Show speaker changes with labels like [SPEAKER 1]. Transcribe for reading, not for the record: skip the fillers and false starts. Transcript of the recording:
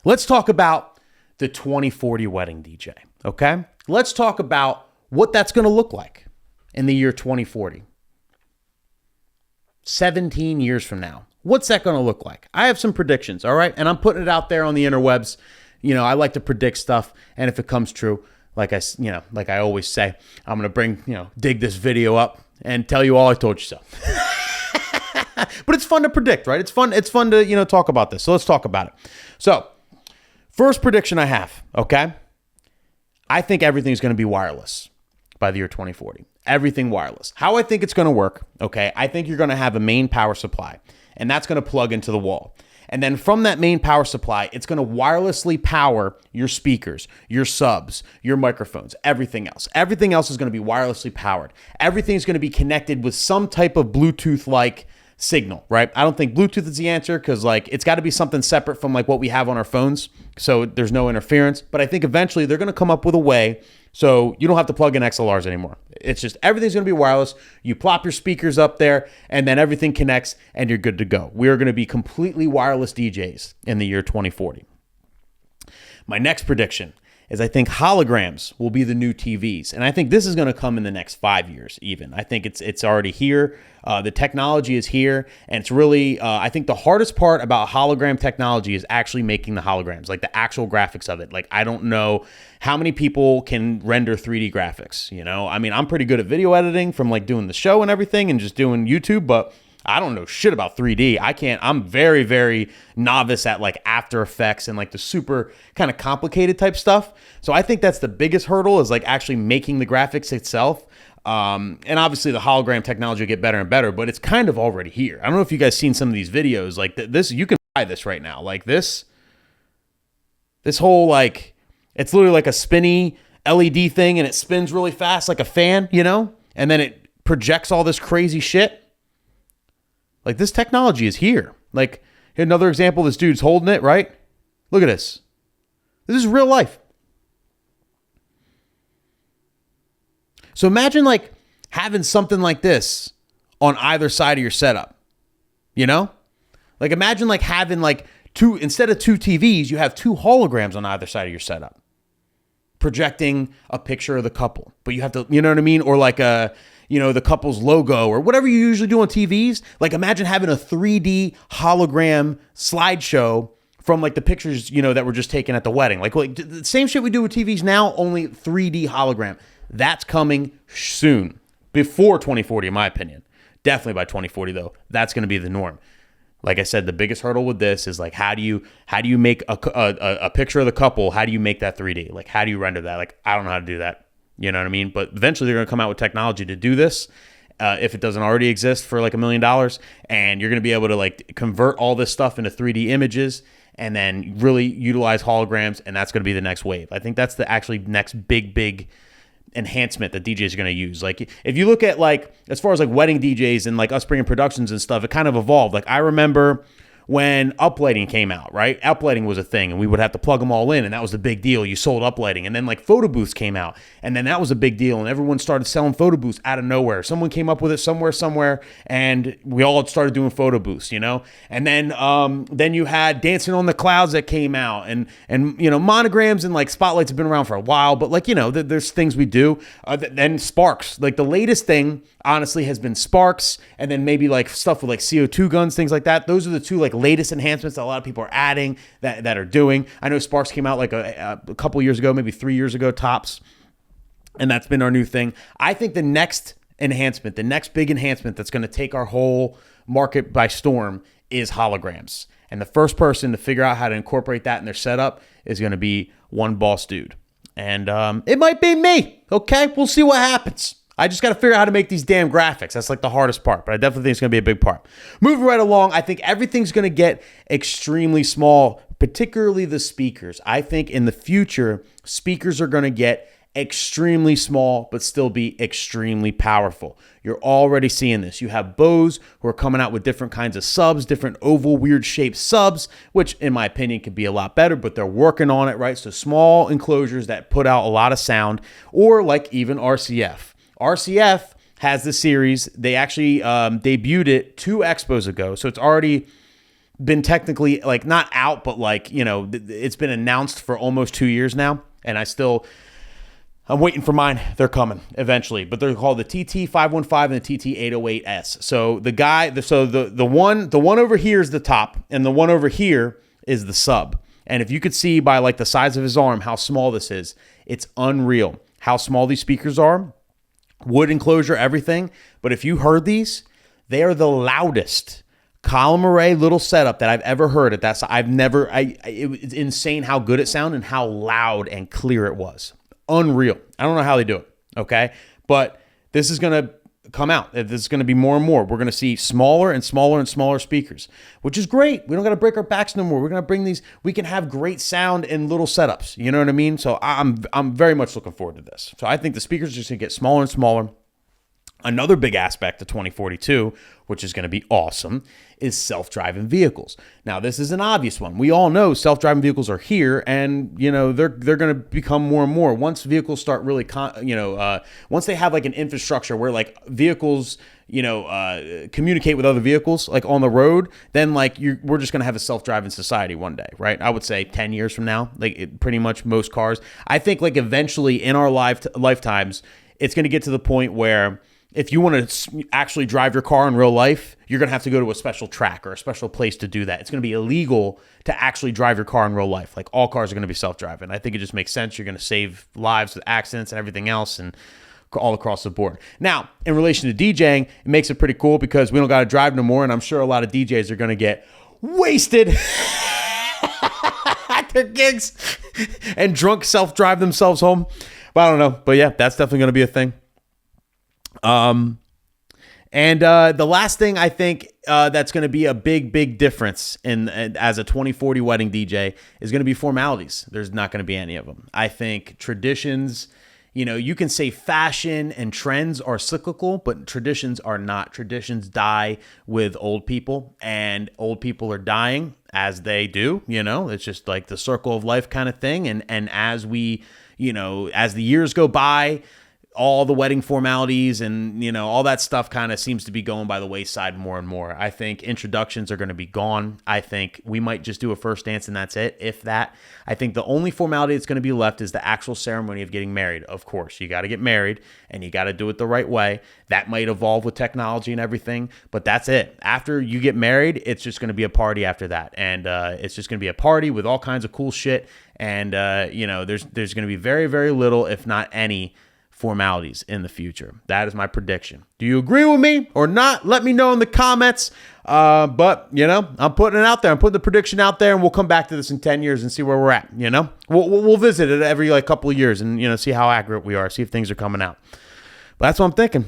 [SPEAKER 1] Let's talk about the 2040 wedding DJ, okay? Let's talk about what that's going to look like in the year 2040. 17 years from now. What's that going to look like? I have some predictions, all right? And I'm putting it out there on the interwebs. You know, I like to predict stuff, and if it comes true, like I always say, I'm going to dig this video up and tell you all I told you so. But it's fun to predict, right? It's fun to, talk about this. So let's talk about it. So, first prediction I have, okay? I think everything's going to be wireless by the year 2040. Everything wireless. How I think it's going to work, okay? I think you're going to have a main power supply, and that's going to plug into the wall. And then from that main power supply, it's going to wirelessly power your speakers, your subs, your microphones, everything else. Everything else is going to be wirelessly powered. Everything's going to be connected with some type of Bluetooth-like signal, right? I don't think Bluetooth is the answer because it's got to be something separate from what we have on our phones, so there's no interference. But I think eventually they're going to come up with a way so you don't have to plug in XLRs anymore. It's just everything's going to be wireless. You plop your speakers up there, and then everything connects, and you're good to go. We are going to be completely wireless DJs in the year 2040. My next prediction is I think holograms will be the new TVs. And I think this is going to come in the next 5 years even. I think it's already here. The technology is here. And it's really, I think the hardest part about hologram technology is actually making the holograms, the actual graphics of it. I don't know how many people can render 3D graphics, I mean, I'm pretty good at video editing from doing the show and everything and just doing YouTube, but I don't know shit about 3D. I'm very, very novice at After Effects and the super kind of complicated type stuff. So I think that's the biggest hurdle is actually making the graphics itself. And obviously the hologram technology will get better and better, but it's kind of already here. I don't know if you guys seen some of these videos this. You can buy this right now. This whole it's literally a spinny LED thing and it spins really fast like a fan, and then it projects all this crazy shit. This technology is here. Another example, this dude's holding it, right? Look at this. This is real life. So imagine having something like this on either side of your setup. Imagine having two, instead of two TVs, you have two holograms on either side of your setup, projecting a picture of the couple. But you have to, you know what I mean? Or the couple's logo or whatever you usually do on TVs. Imagine having a 3D hologram slideshow from the pictures, that were just taken at the wedding. The same shit we do with TVs now, only 3D hologram. That's coming soon, before 2040, in my opinion. Definitely by 2040, though. That's going to be the norm. Like I said, the biggest hurdle with this is how do you make a picture of the couple? How do you make that 3D? How do you render that? I don't know how to do that. You know what I mean? But eventually they're going to come out with technology to do this if it doesn't already exist for $1 million. And you're going to be able to convert all this stuff into 3D images and then really utilize holograms. And that's going to be the next wave. I think that's the actually next big enhancement that DJs are going to use. If you look at as far as wedding DJs and us bringing productions and stuff, it kind of evolved. I remember when uplighting came out, right? Uplighting was a thing, and we would have to plug them all in, and that was the big deal. You sold uplighting. And then photo booths came out, and then that was a big deal, and everyone started selling photo booths out of nowhere. Someone came up with it somewhere, and we all started doing photo booths, And then you had Dancing on the Clouds that came out, and monograms and spotlights have been around for a while, but there's things we do. Then Sparks, the latest thing, honestly, has been Sparks, and then maybe stuff with CO2 guns, things like that. Those are the two latest enhancements that a lot of people are adding that are doing. I know Sparks came out a couple years ago, maybe 3 years ago tops, and that's been our new thing. I think the next enhancement, the next big enhancement that's going to take our whole market by storm is holograms. And the first person to figure out how to incorporate that in their setup is going to be one boss dude. And it might be me. Okay, we'll see what happens. I just got to figure out how to make these damn graphics. That's the hardest part, but I definitely think it's going to be a big part. Moving right along, I think everything's going to get extremely small, particularly the speakers. I think in the future, speakers are going to get extremely small, but still be extremely powerful. You're already seeing this. You have Bose who are coming out with different kinds of subs, different oval, weird shaped subs, which in my opinion could be a lot better, but they're working on it, right? So small enclosures that put out a lot of sound, or even RCF. RCF has the series. They actually debuted it 2 expos ago, so it's already been technically like not out, but like, you know, it's been announced for almost 2 years now. And I'm waiting for mine. They're coming eventually, but they're called the TT515 and the TT808S. So the one over here is the top, and the one over here is the sub. And if you could see by like the size of his arm how small this is, it's unreal how small these speakers are. Wood enclosure, everything. But if you heard these, they are the loudest column array little setup that I've ever heard at that. It's insane how good it sounded and how loud and clear it was. Unreal. I don't know how they do it, okay? But this is going to come out. This is going to be more and more. We're going to see smaller and smaller and smaller speakers, which is great. We don't got to break our backs no more. We're going to bring these. We can have great sound in little setups. You know what I mean? So I'm very much looking forward to this. So I think the speakers are just going to get smaller and smaller. Another big aspect of 2042, which is going to be awesome, is self-driving vehicles. Now, this is an obvious one. We all know self-driving vehicles are here, and you know they're going to become more and more once vehicles start really, once they have like an infrastructure where like vehicles, communicate with other vehicles like on the road. Then like we're just going to have a self-driving society one day, right? I would say 10 years from now, pretty much most cars. I think like eventually in our lifetimes, it's going to get to the point where if you want to actually drive your car in real life, you're going to have to go to a special track or a special place to do that. It's going to be illegal to actually drive your car in real life. Like all cars are going to be self-driving. I think it just makes sense. You're going to save lives with accidents and everything else and all across the board. Now, in relation to DJing, it makes it pretty cool because we don't got to drive no more. And I'm sure a lot of DJs are going to get wasted at their gigs and drunk self-drive themselves home. But I don't know. But yeah, that's definitely going to be a thing. The last thing I think that's going to be a big difference as a 2040 wedding DJ is going to be formalities. There's not going to be any of them. I think traditions, you can say fashion and trends are cyclical, but traditions are not. Traditions die with old people, and old people are dying as they do. It's just like the circle of life kind of thing. And as we, as the years go by, all the wedding formalities and, all that stuff kind of seems to be going by the wayside more and more. I think introductions are going to be gone. I think we might just do a first dance and that's it, if that. I think the only formality that's going to be left is the actual ceremony of getting married. Of course, you got to get married and you got to do it the right way. That might evolve with technology and everything, but that's it. After you get married, it's just going to be a party after that. And it's just going to be a party with all kinds of cool shit. And, there's going to be very, very little, if not any, formalities in the future. That is my prediction. Do you agree with me or not? Let me know in the comments. But I'm putting it out there. I'm putting the prediction out there, and we'll come back to this in 10 years and see where we're at. We'll visit it every couple of years and see how accurate we are, see if things are coming out. But that's what I'm thinking.